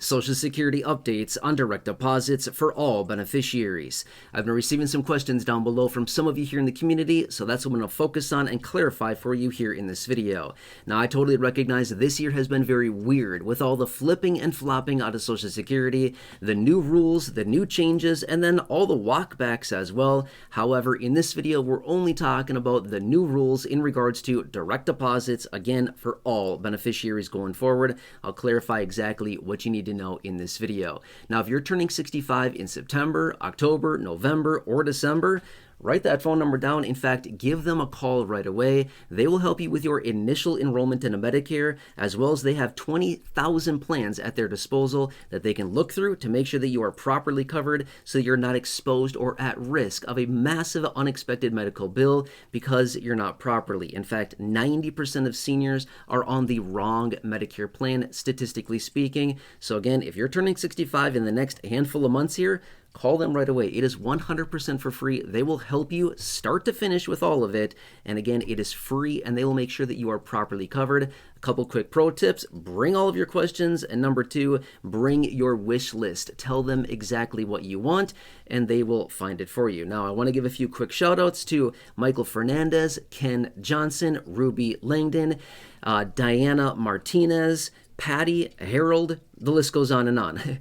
Social Security updates on direct deposits for all beneficiaries. I've been receiving some questions down below from some of you here in the community, so that's what I'm going to focus on and clarify for you here in this video. Now, I totally recognize that this year has been very weird with all the flipping and flopping out of Social Security, the new rules, the new changes, and then all the walkbacks as well. However, in this video, we're only talking about the new rules in regards to direct deposits, again, for all beneficiaries going forward. I'll clarify exactly what you need to know in this video. Now, if you're turning 65 in September, October, November, or December, write that phone number down. In fact, give them a call right away. They will help you with your initial enrollment into Medicare, as well as they have 20,000 plans at their disposal that they can look through to make sure that you are properly covered so you're not exposed or at risk of a massive unexpected medical bill because you're not properly. In fact, 90% of seniors are on the wrong Medicare plan, statistically speaking. So again, if you're turning 65 in the next handful of months here, call them right away. It is 100% for free. They will help you start to finish with all of it. And again, it is free and they will make sure that you are properly covered. A couple quick pro tips: bring all of your questions. And number two, bring your wish list. Tell them exactly what you want and they will find it for you. Now, I want to give a few quick shout outs to Michael Fernandez, Ken Johnson, Ruby Langdon, Diana Martinez, Patty, Harold, the list goes on and on.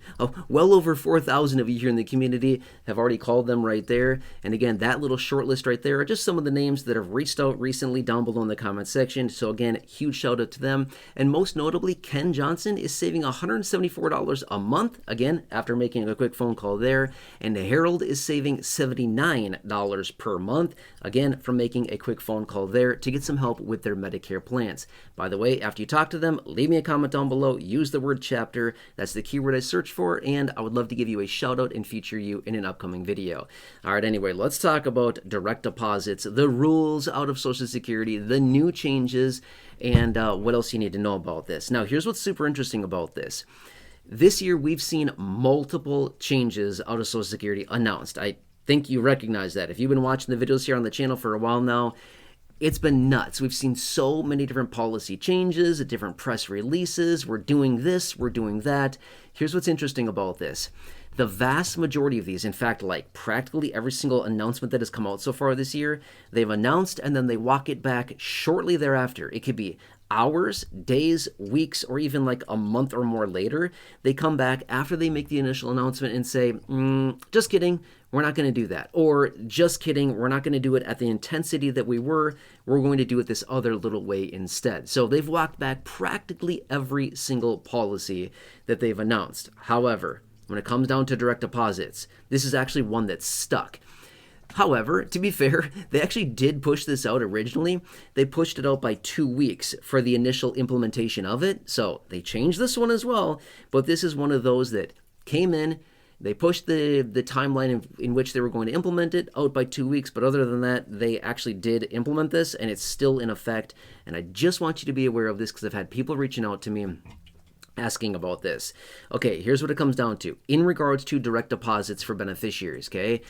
Well over 4,000 of you here in the community have already called them right there. And again, that little short list right there are just some of the names that have reached out recently down below in the comment section. So again, huge shout out to them. And most notably, Ken Johnson is saving $174 a month, again, after making a quick phone call there. And Harold is saving $79 per month, again, from making a quick phone call there to get some help with their Medicare plans. By the way, after you talk to them, leave me a comment down below, use the word chapter. That's the keyword I search for, and I would love to give you a shout out and feature you in an upcoming video. All right, anyway, let's talk about direct deposits, the rules out of Social Security, the new changes, and what else you need to know about this. Now, here's what's super interesting about this. This year, we've seen multiple changes out of Social Security announced. I think you recognize that. If you've been watching the videos here on the channel for a while now, it's been nuts. We've seen so many different policy changes, different press releases. We're doing this, we're doing that. Here's what's interesting about this. The vast majority of these, in fact, like practically every single announcement that has come out so far this year, they've announced and then they walk it back shortly thereafter. It could be hours, days, weeks, or even like a month or more later. They come back after they make the initial announcement and say, just kidding, we're not going to do that. Or just kidding, we're not going to do it at the intensity that we were. We're going to do it this other little way instead. So they've walked back practically every single policy that they've announced. However, when it comes down to direct deposits, this is actually one that's stuck. However, to be fair, they actually did push this out originally. They pushed it out by 2 weeks for the initial implementation of it. So they changed this one as well, but this is one of those that came in, they pushed the timeline in which they were going to implement it out by 2 weeks, but other than that, they actually did implement this, and it's still in effect. And I just want you to be aware of this because I've had people reaching out to me asking about this. Okay, here's what it comes down to. In regards to direct deposits for beneficiaries, okay?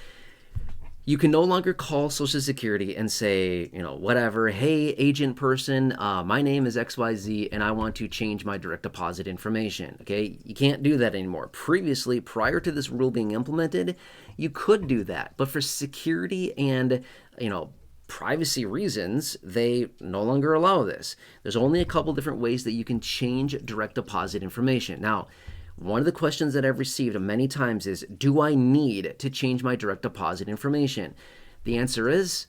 You can no longer call Social Security and say, whatever, hey, agent person, my name is XYZ and I want to change my direct deposit information, okay? You can't do that anymore. Previously, prior to this rule being implemented, you could do that. But for security and, privacy reasons, they no longer allow this. There's only a couple different ways that you can change direct deposit information. Now, one of the questions that I've received many times is, do I need to change my direct deposit information? The answer is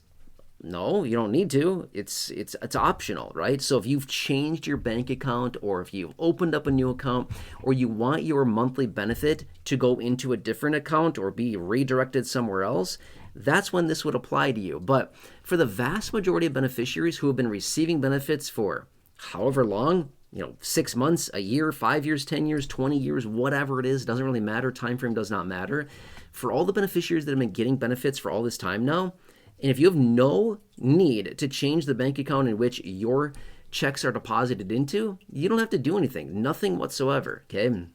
no, you don't need to. It's optional, right? So if you've changed your bank account or if you've opened up a new account or you want your monthly benefit to go into a different account or be redirected somewhere else, that's when this would apply to you. But for the vast majority of beneficiaries who have been receiving benefits for however long, 6 months, a year, 5 years, 10 years, 20 years, whatever it is, doesn't really matter. Time frame does not matter. For all the beneficiaries that have been getting benefits for all this time now, and if you have no need to change the bank account in which your checks are deposited into, you don't have to do anything, nothing whatsoever, okay?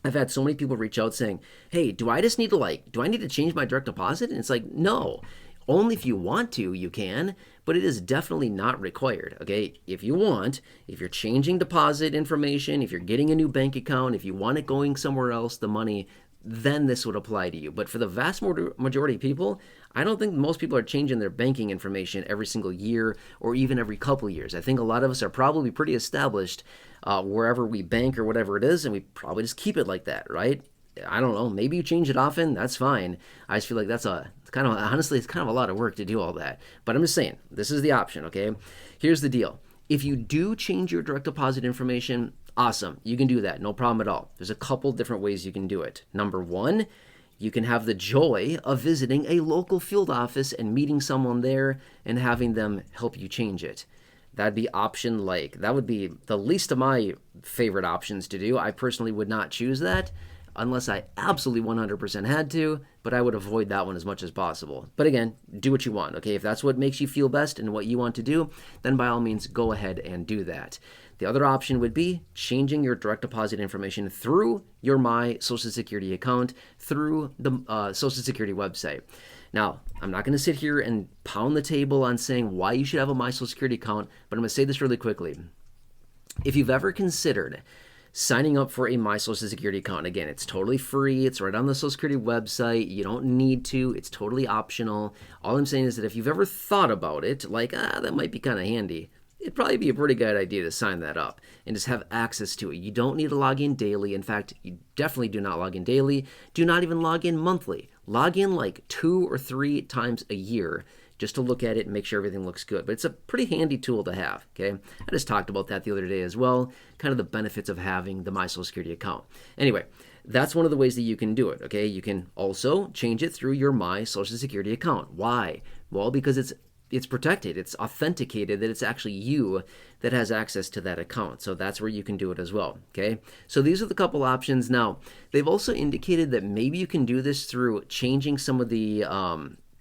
I've had so many people reach out saying, hey, do I need to change my direct deposit? And it's like, no. Only if you want to, you can, but it is definitely not required, okay? If you want, if you're changing deposit information, if you're getting a new bank account, if you want it going somewhere else, the money, then this would apply to you. But for the vast majority of people, I don't think most people are changing their banking information every single year or even every couple years. I think a lot of us are probably pretty established wherever we bank or whatever it is, and we probably just keep it like that, right? I don't know. Maybe you change it often. That's fine. I just feel like honestly, it's kind of a lot of work to do all that. But I'm just saying, this is the option, okay? Here's the deal. If you do change your direct deposit information, awesome. You can do that. No problem at all. There's a couple different ways you can do it. Number one, you can have the joy of visiting a local field office and meeting someone there and having them help you change it. That'd be that would be the least of my favorite options to do. I personally would not choose that unless I absolutely 100% had to, but I would avoid that one as much as possible. But again, do what you want, okay? If that's what makes you feel best and what you want to do, then by all means, go ahead and do that. The other option would be changing your direct deposit information through your My Social Security account, through the Social Security website. Now, I'm not going to sit here and pound the table on saying why you should have a My Social Security account, but I'm going to say this really quickly. If you've ever considered signing up for a My Social Security account, again, it's totally free. It's right on the Social Security website. You don't need to. It's totally optional. All I'm saying is that if you've ever thought about it, like, that might be kind of handy, it'd probably be a pretty good idea to sign that up and just have access to it. You don't need to log in daily. In fact, you definitely do not log in daily. Do not even log in monthly. Log in like 2 or 3 times a year just to look at it and make sure everything looks good. But it's a pretty handy tool to have, okay? I just talked about that the other day as well, kind of the benefits of having the My Social Security account. Anyway, that's one of the ways that you can do it, okay? You can also change it through your My Social Security account. Why? Well, because it's protected. It's authenticated that it's actually you that has access to that account. So that's where you can do it as well, okay? So these are the couple options. Now, they've also indicated that maybe you can do this through changing some of the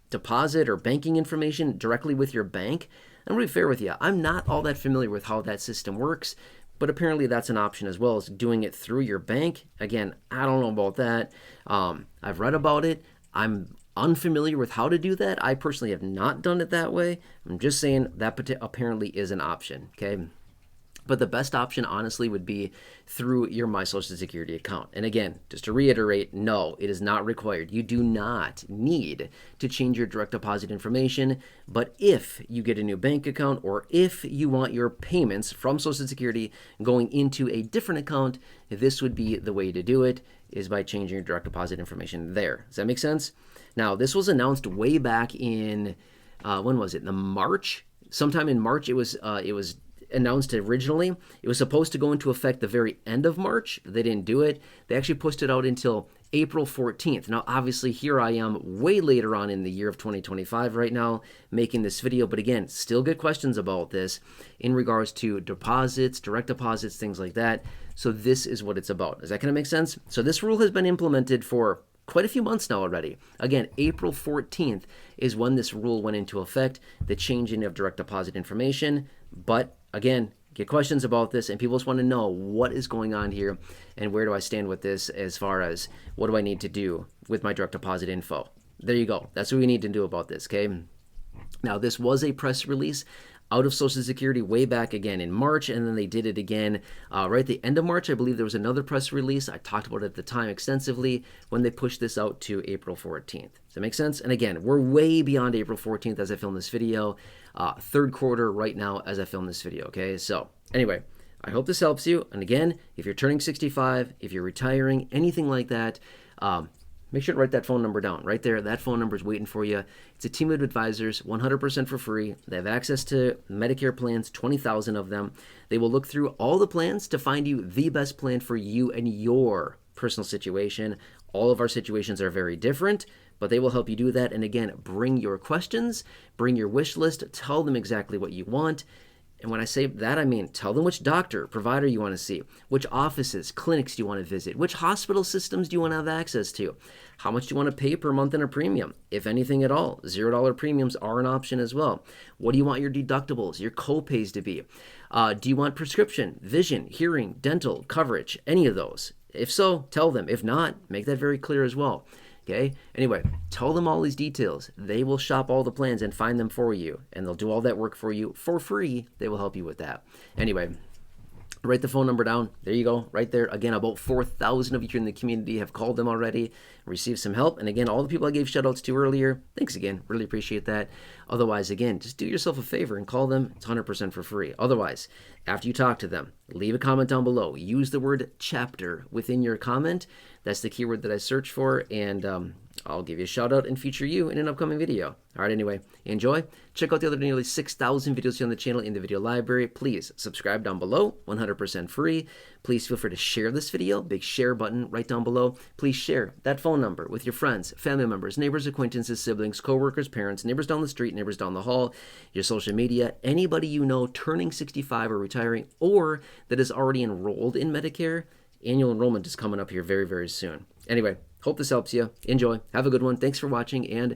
deposit or banking information directly with your bank. I'm going to be fair with you. I'm not all that familiar with how that system works, but apparently that's an option as well as doing it through your bank. Again, I don't know about that. I've read about it. I'm unfamiliar with how to do that. I personally have not done it that way. I'm just saying that apparently is an option, okay? But the best option, honestly, would be through your My Social Security account. And again, just to reiterate, no, it is not required. You do not need to change your direct deposit information. But if you get a new bank account or if you want your payments from Social Security going into a different account, this would be the way to do it, is by changing your direct deposit information there. Does that make sense? Now, this was announced way back in, when was it? March? Sometime in March, it was announced originally. It was supposed to go into effect the very end of March. They didn't do it. They actually pushed it out until April 14th. Now, obviously, here I am way later on in the year of 2025 right now making this video. But again, still good questions about this in regards to deposits, direct deposits, things like that. So this is what it's about. Is that going to make sense? So this rule has been implemented for quite a few months now already. Again, April 14th is when this rule went into effect, the changing of direct deposit information. But again, get questions about this, and people just want to know what is going on here and where do I stand with this as far as what do I need to do with my direct deposit info. There you go. That's what we need to do about this, okay? Now, this was a press release out of Social Security way back again in March, and then they did it again right at the end of March. I believe there was another press release. I talked about it at the time extensively when they pushed this out to April 14th. Does that make sense? And again, we're way beyond April 14th as I film this video. Third quarter right now as I film this video, okay? So anyway, I hope this helps you. And again, if you're turning 65, if you're retiring, anything like that, make sure to write that phone number down right there. That phone number is waiting for you. It's a team of advisors, 100% for free. They have access to Medicare plans, 20,000 of them. They will look through all the plans to find you the best plan for you and your personal situation. All of our situations are very different, but they will help you do that. And again, bring your questions, bring your wish list, tell them exactly what you want. And when I say that, I mean tell them which doctor, provider you want to see, which offices, clinics do you want to visit, which hospital systems do you want to have access to, how much do you want to pay per month in a premium, if anything at all. $0 premiums are an option as well. What do you want your deductibles, your co-pays to be? Do you want prescription, vision, hearing, dental, coverage, any of those? If so, tell them. If not, make that very clear as well. Okay? Anyway, tell them all these details. They will shop all the plans and find them for you, and they'll do all that work for you for free. They will help you with that. Anyway, write the phone number down. There you go, right there. Again, about 4,000 of you here in the community have called them already, received some help. And again, all the people I gave shout outs to earlier, thanks again. Really appreciate that. Otherwise, again, just do yourself a favor and call them. It's 100% for free. Otherwise, after you talk to them, leave a comment down below. Use the word chapter within your comment. That's the keyword that I search for, and I'll give you a shout out and feature you in an upcoming video. All right, anyway, enjoy. Check out the other nearly 6,000 videos here on the channel in the video library. Please subscribe down below, 100% free. Please feel free to share this video, big share button right down below. Please share that phone number with your friends, family members, neighbors, acquaintances, siblings, coworkers, parents, neighbors down the street, neighbors down the hall, your social media, anybody you know turning 65 or retiring or that is already enrolled in Medicare. Annual enrollment is coming up here very, very soon. Anyway, hope this helps you. Enjoy. Have a good one. Thanks for watching, and